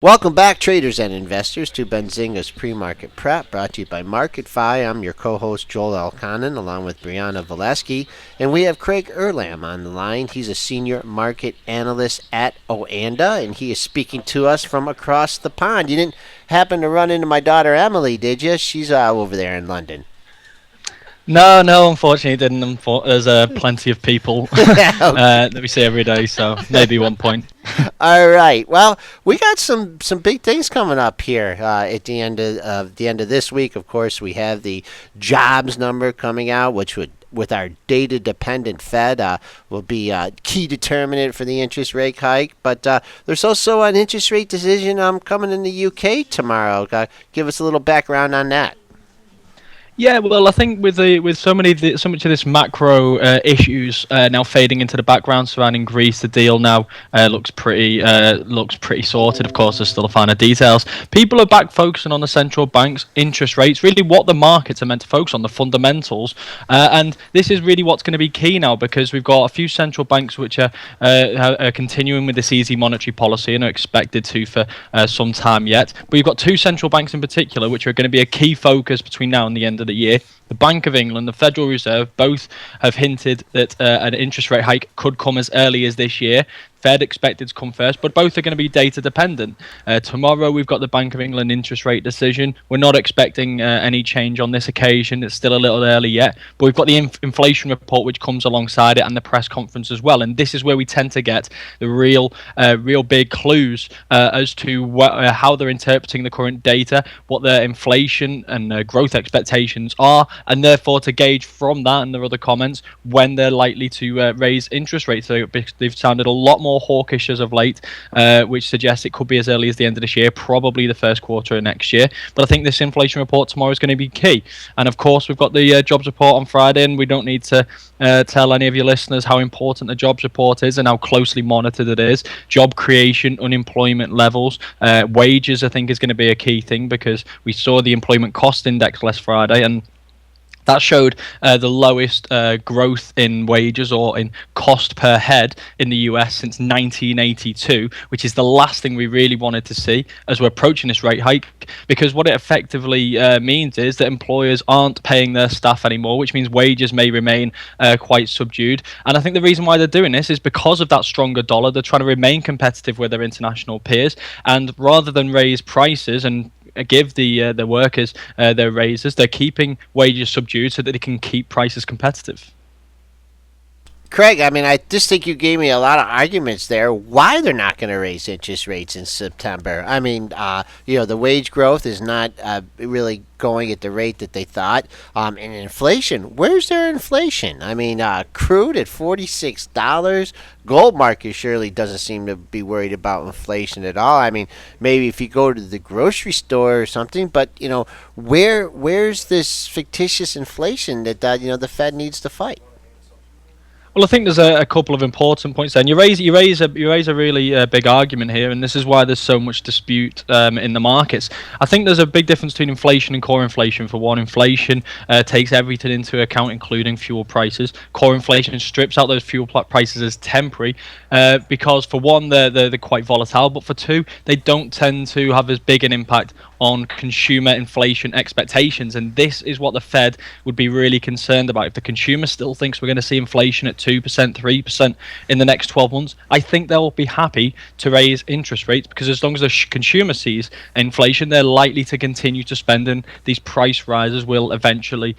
Welcome back, traders and investors, to Benzinga's Pre-Market Prep, brought to you by MarketFi. I'm your co-host, Joel Elconin, along with Brianna Valesky, and we have Craig Erlam on the line. He's a senior market analyst at Oanda, and he is speaking to us from across the pond. You didn't happen to run into my daughter, Emily, did you? She's over there in London. No, unfortunately it didn't. There's plenty of people that we see every day, so maybe one point. All right. Well, we got some big things coming up here at the end of this week. Of course, we have the jobs number coming out, which would, with our data-dependent Fed, will be a key determinant for the interest rate hike. But there's also an interest rate decision coming in the UK tomorrow. Give us a little background on that. Yeah, well, I think with so much of this macro issues now fading into the background surrounding Greece, the deal now looks pretty sorted. Of course, there's still the finer details. People are back focusing on the central bank's interest rates, really what the markets are meant to focus on, the fundamentals, and this is really what's going to be key now, because we've got a few central banks which are continuing with this easy monetary policy and are expected to for some time yet. But we've got two central banks in particular which are going to be a key focus between now and the end of the year. The Bank of England, the Federal Reserve, both have hinted that an interest rate hike could come as early as this year. Fed expected to come first, but both are going to be data dependent. Tomorrow we've got the Bank of England interest rate decision. We're not expecting any change on this occasion. It's still a little early yet, but we've got the inflation report which comes alongside it, and the press conference as well. And this is where we tend to get the real big clues as to how they're interpreting the current data, what their inflation and growth expectations are, and therefore to gauge from that and their other comments when they're likely to raise interest rates. So they've sounded a lot more hawkish as of late, which suggests it could be as early as the end of this year, probably the first quarter of next year. But I think this inflation report tomorrow is going to be key. And of course, we've got the jobs report on Friday, and we don't need to tell any of your listeners how important the jobs report is and how closely monitored it is. Job creation, unemployment levels, wages, I think, is going to be a key thing, because we saw the employment cost index last Friday, and that showed the lowest growth in wages or in cost per head in the US since 1982, which is the last thing we really wanted to see as we're approaching this rate hike, because what it effectively means is that employers aren't paying their staff anymore, which means wages may remain quite subdued. And I think the reason why they're doing this is because of that stronger dollar. They're trying to remain competitive with their international peers, and rather than raise prices and give the workers their raises, they're keeping wages subdued so that they can keep prices competitive. Craig, I mean, I just think you gave me a lot of arguments there why they're not going to raise interest rates in September. I mean, the wage growth is not really going at the rate that they thought. And inflation, where's their inflation? I mean, crude at $46. Gold market surely doesn't seem to be worried about inflation at all. I mean, maybe if you go to the grocery store or something, but where's this fictitious inflation that the Fed needs to fight? Well, I think there's a couple of important points there, and you raise a really big argument here, and this is why there's so much dispute in the markets. I think there's a big difference between inflation and core inflation. For one, inflation takes everything into account, including fuel prices. Core inflation strips out those fuel prices as temporary, because for one, they're quite volatile, but for two, they don't tend to have as big an impact on consumer inflation expectations. And this is what the Fed would be really concerned about. If the consumer still thinks we're going to see inflation at 2%, 3% in the next 12 months, I think they'll be happy to raise interest rates, because as long as the consumer sees inflation, they're likely to continue to spend, and these price rises will eventually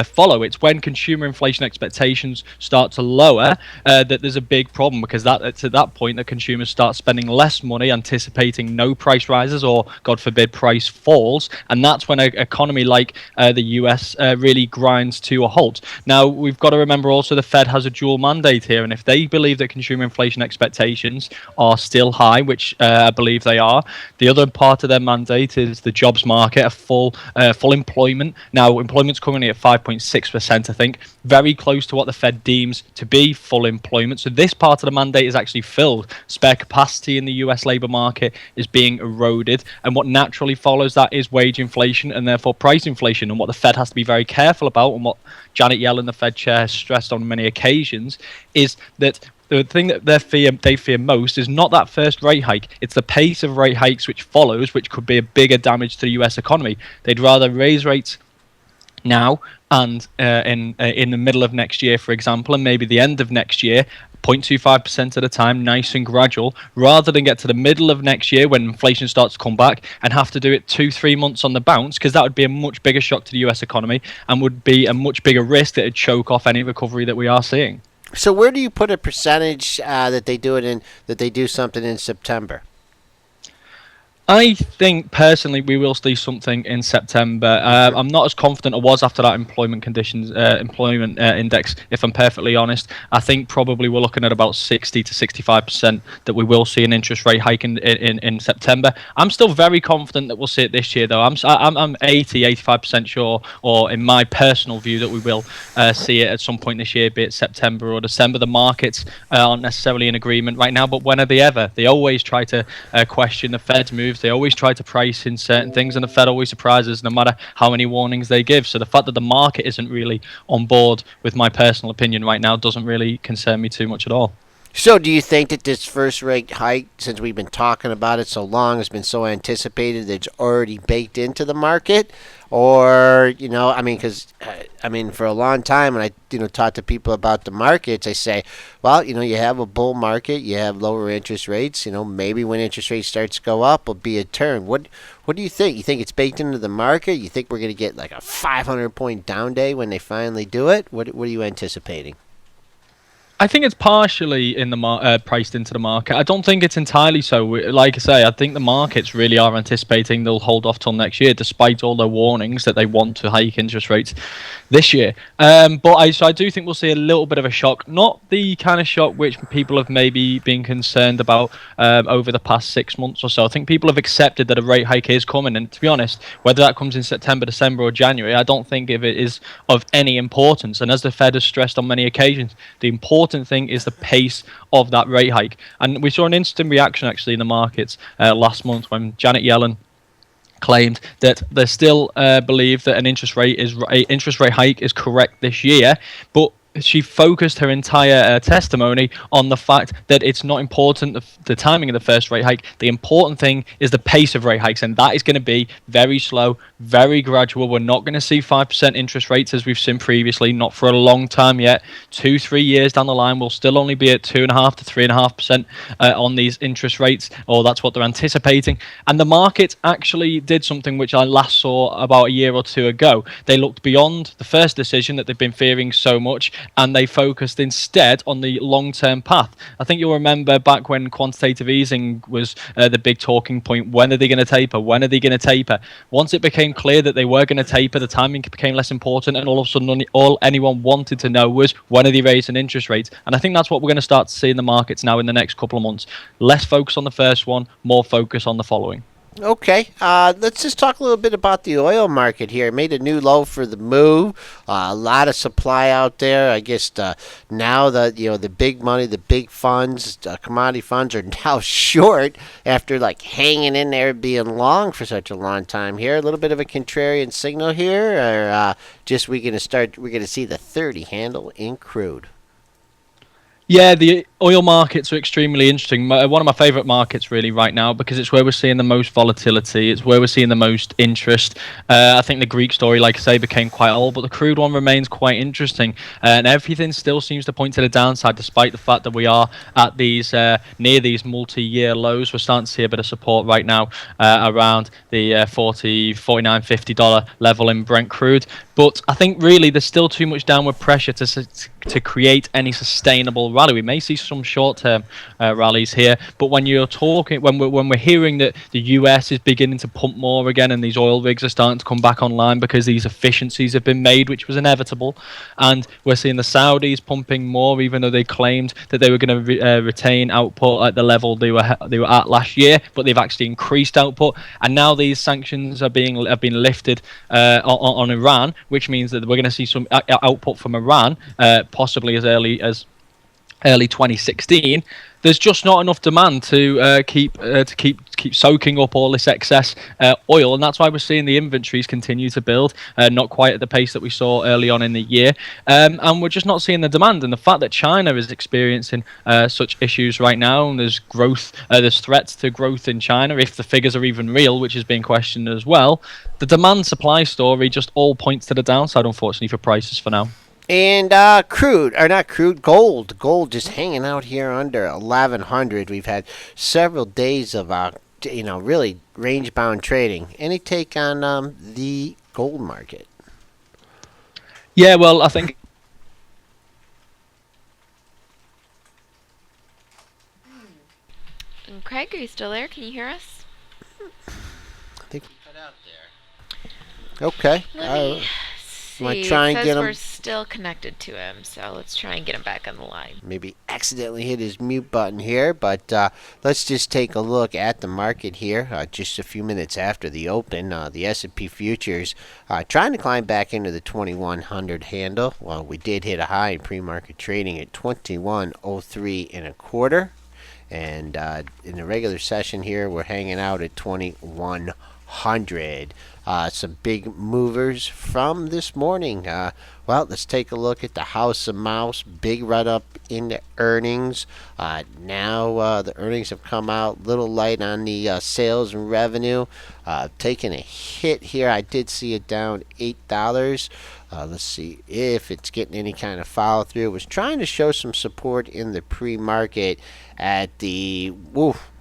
follow. It's when consumer inflation expectations start to lower that there's a big problem, because it's at that point that consumers start spending less money, anticipating no price rises or, God forbid, price falls, and that's when an economy like the US really grinds to a halt. Now, we've got to remember also the Fed has a dual mandate here, and if they believe that consumer inflation expectations are still high, which I believe they are, the other part of their mandate is the jobs market, a full employment. Now, employment's currently at 5.6%, I think, very close to what the Fed deems to be full employment. So this part of the mandate is actually filled. Spare capacity in the US labor market is being eroded, and what naturally follows that is wage inflation and therefore price inflation. And what the Fed has to be very careful about, and what Janet Yellen, the Fed chair, has stressed on many occasions, is that the thing that they fear most is not that first rate hike. It's the pace of rate hikes which follows, which could be a bigger damage to the U.S. economy. They'd rather raise rates now and in the middle of next year, for example, and maybe the end of next year, 0.25% at a time, nice and gradual, rather than get to the middle of next year when inflation starts to come back and have to do it 2-3 months on the bounce, because that would be a much bigger shock to the US economy and would be a much bigger risk that it'd choke off any recovery that we are seeing. So where do you put a percentage that they do it in, that they do something in September? I think personally we will see something in September. I'm not as confident I was after that employment index. If I'm perfectly honest, I think probably we're looking at about 60 to 65% that we will see an interest rate hike in September. I'm still very confident that we'll see it this year, though. I'm 85% sure, or in my personal view, that we will see it at some point this year, be it September or December. The markets aren't necessarily in agreement right now, but when are they ever? They always try to question the Fed's moves. They always try to price in certain things, and the Fed always surprises no matter how many warnings they give. So the fact that the market isn't really on board with my personal opinion right now doesn't really concern me too much at all. So, do you think that this first rate hike, since we've been talking about it so long, has been so anticipated that it's already baked into the market? Or, I mean, because, for a long time, when I, talk to people about the markets, I say, well, you have a bull market, you have lower interest rates, maybe when interest rates starts to go up, will be a turn. What do you think? You think it's baked into the market? You think we're going to get like a 500-point down day when they finally do it? What are you anticipating? I think it's partially in the priced into the market. I don't think it's entirely so. Like I say, I think the markets really are anticipating they'll hold off till next year, despite all their warnings that they want to hike interest rates this year. So I do think we'll see a little bit of a shock, not the kind of shock which people have maybe been concerned about over the past 6 months or so. I think people have accepted that a rate hike is coming, and to be honest, whether that comes in September, December, or January, I don't think if it is of any importance. And as the Fed has stressed on many occasions, the important thing is the pace of that rate hike. And we saw an instant reaction actually in the markets last month when Janet Yellen claimed that they still believe that an interest rate hike is correct this year, but she focused her entire testimony on the fact that it's not important the timing of the first rate hike. The important thing is the pace of rate hikes, and that is going to be very slow, very gradual. We're not going to see 5% interest rates as we've seen previously, not for a long time yet. 2-3 years down the line, we'll still only be at 2.5 to 3.5% on these interest rates, or that's what they're anticipating. And the market actually did something which I last saw about a year or two ago. They looked beyond the first decision that they've been fearing so much, and they focused instead on the long-term path. I think you'll remember back when quantitative easing was the big talking point. When are they going to taper? When are they going to taper? Once it became clear that they were going to taper, the timing became less important, and all of a sudden all anyone wanted to know was when are they raising interest rates? And I think that's what we're going to start to see in the markets now in the next couple of months. Less focus on the first one, more focus on the following. Okay, let's just talk a little bit about the oil market here. It made a new low for the move. A lot of supply out there. I guess now the big money, the big funds, commodity funds are now short after like hanging in there, being long for such a long time here. A little bit of a contrarian signal here, or just we're gonna see the 30 handle in crude. Yeah, the oil markets are extremely interesting. One of my favorite markets really right now, because it's where we're seeing the most volatility. It's where we're seeing the most interest. I think the Greek story, like I say, became quite old, but the crude one remains quite interesting. And everything still seems to point to the downside, despite the fact that we are at these near these multi-year lows. We're starting to see a bit of support right now around the $49-50 level in Brent crude. But I think really there's still too much downward pressure to create any sustainable rally. We may see some short-term rallies here, but when we're hearing that the US is beginning to pump more again, and these oil rigs are starting to come back online because these efficiencies have been made, which was inevitable, and we're seeing the Saudis pumping more, even though they claimed that they were going to retain output at the level they were at last year, but they've actually increased output, and now these sanctions have been lifted on Iran, which means that we're going to see some output from Iran, possibly as early 2016. There's just not enough demand to keep keep soaking up all this excess oil, and that's why we're seeing the inventories continue to build, not quite at the pace that we saw early on in the year, and we're just not seeing the demand. And the fact that China is experiencing such issues right now, and there's growth, there's threats to growth in China if the figures are even real, which is being questioned as well. The demand supply story just all points to the downside, unfortunately, for prices for now. And crude, or not crude, gold. Gold just hanging out here under 1100. We've had several days of, really range bound trading. Any take on the gold market? Yeah, well, I think Craig, are you still there? Can you hear us? I think we cut out there. Okay. Let me Want to see. try It and says get we're him? still connected to him, so let's try and get him back on the line. Maybe accidentally hit his mute button here, but let's just take a look at the market here. Just a few minutes after the open, the S&P futures trying to climb back into the 2100 handle. Well, we did hit a high in pre-market trading at 2103 and a quarter, and in the regular session here, we're hanging out at 2100. Some big movers from this morning. Well, let's take a look at the House of Mouse. Big run up in the earnings. Now the earnings have come out a little light on the sales and revenue. Taking a hit here. I did see it down $8. Let's see if it's getting any kind of follow through. It was trying to show some support in the pre-market at the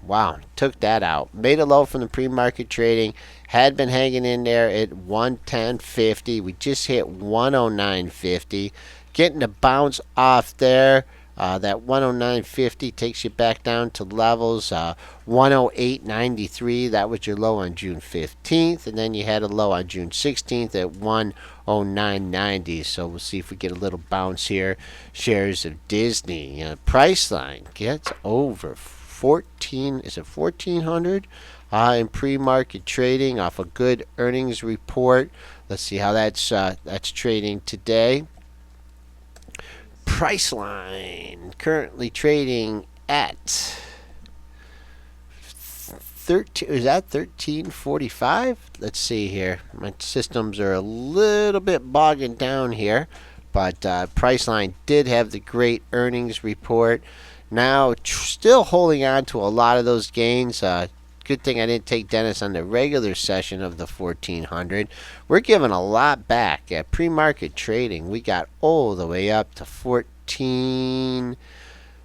wow, took that out. Made a low from the pre-market trading. Had been hanging in there at 110.50. We just hit 109.50. Getting a bounce off there. That 109.50 takes you back down to levels 108.93. That was your low on June 15th. And then you had a low on June 16th at 109.90. So we'll see if we get a little bounce here. Shares of Disney. Priceline gets over 14. Is it 1400? In pre-market trading off a good earnings report. Let's see how that's trading today. Priceline currently trading at 13. Is that 1345? Let's see here. My systems are a little bit bogging down here, but Priceline did have the great earnings report. Now still holding on to a lot of those gains. Good thing I didn't take Dennis on the regular session of the 1400. We're giving a lot back at pre-market trading. We got all the way up to 15,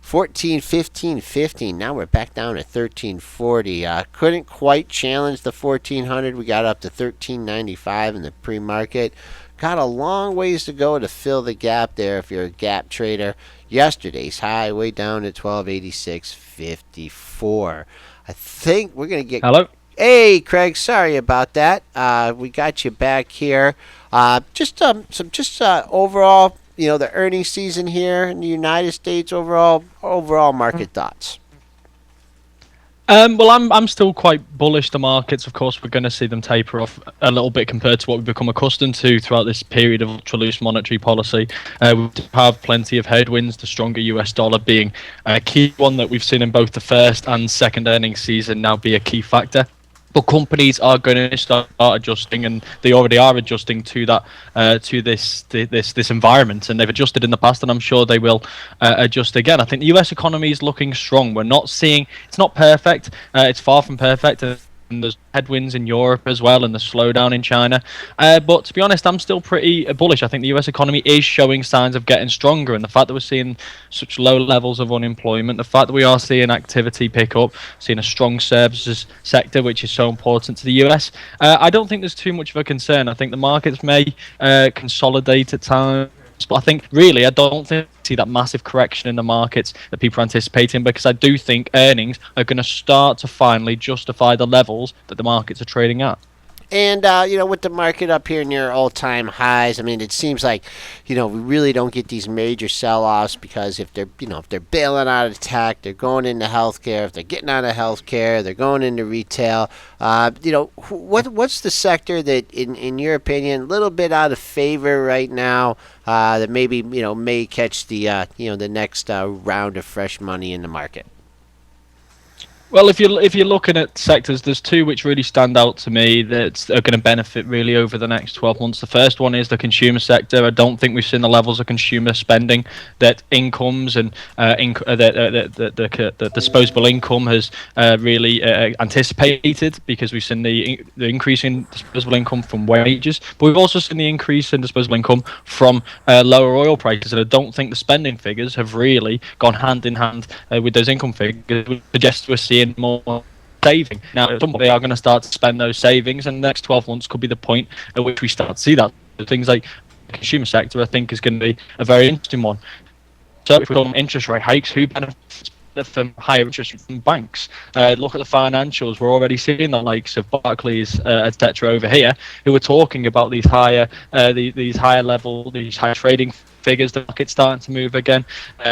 15. Now we're back down to 1340. Couldn't quite challenge the 1400. We got up to 1395 in the pre-market. Got a long ways to go to fill the gap there if you're a gap trader. Yesterday's high way down to 1286.54. I think we're going to get... hello. Hey, Craig, sorry about that. We got you back here. Just overall, the earnings season here in the United States, overall market thoughts. Well, I'm still quite bullish. The markets, of course, we're going to see them taper off a little bit compared to what we've become accustomed to throughout this period of ultra loose monetary policy. We have plenty of headwinds. The stronger US dollar being a key one that we've seen in both the first and second earnings season now be a key factor. But companies are going to start adjusting, and they already are adjusting to that, to this environment, and they've adjusted in the past, and I'm sure they will adjust again. I think the U.S. economy is looking strong. We're not seeing it's not perfect. It's far from perfect. And there's headwinds in Europe as well, and the slowdown in China. But to be honest, I'm still pretty bullish. I think the US economy is showing signs of getting stronger, and the fact that we're seeing such low levels of unemployment, the fact that we are seeing activity pick up, seeing a strong services sector, which is so important to the US, I don't think there's too much of a concern. I think the markets may consolidate at times. But I think really, I don't see that massive correction in the markets that people are anticipating, because I do think earnings are going to start to finally justify the levels that the markets are trading at. And with the market up here near all-time highs, I mean, it seems like, we really don't get these major sell-offs because if they're bailing out of tech, they're going into healthcare. If they're getting out of healthcare, they're going into retail. What's the sector that, in your opinion, a little bit out of favor right now, that maybe may catch the the next round of fresh money in the market? Well, if you're looking at sectors, there's two which really stand out to me that are going to benefit really over the next 12 months. The first one is the consumer sector. I don't think we've seen the levels of consumer spending that incomes and the disposable income has really anticipated, because we've seen the increase in disposable income from wages, but we've also seen the increase in disposable income from lower oil prices. And I don't think the spending figures have really gone hand in hand with those income figures, which suggests we're seeing more saving. Now, at some point, they are going to start to spend those savings, and the next 12 months could be the point at which we start to see that. Things like the consumer sector, I think, is going to be a very interesting one. So, if we talk about interest rate hikes, who benefits from higher interest from banks? Look at the financials. We're already seeing the likes of Barclays, etc., over here, who are talking about these higher level, these higher trading figures. The market's starting to move again,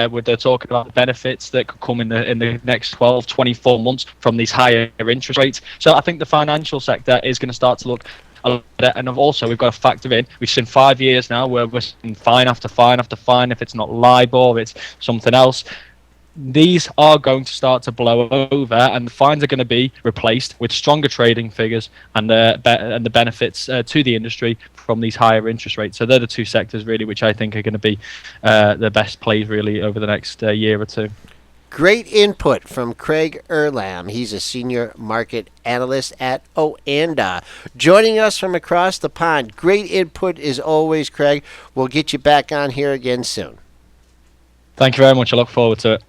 where they're talking about the benefits that could come in the next 12, 24 months from these higher interest rates. So I think the financial sector is going to start to look a lot better. And also, we've got to factor in, we've seen 5 years now where we're seeing fine after fine after fine. If it's not LIBOR, it's something else. These are going to start to blow over, and the fines are going to be replaced with stronger trading figures and the benefits to the industry from these higher interest rates. So they're the two sectors really which I think are going to be the best plays really over the next year or two. Great input from Craig Erlam. He's a senior market analyst at Oanda, joining us from across the pond. Great input as always, Craig. We'll get you back on here again soon. Thank you very much. I look forward to it.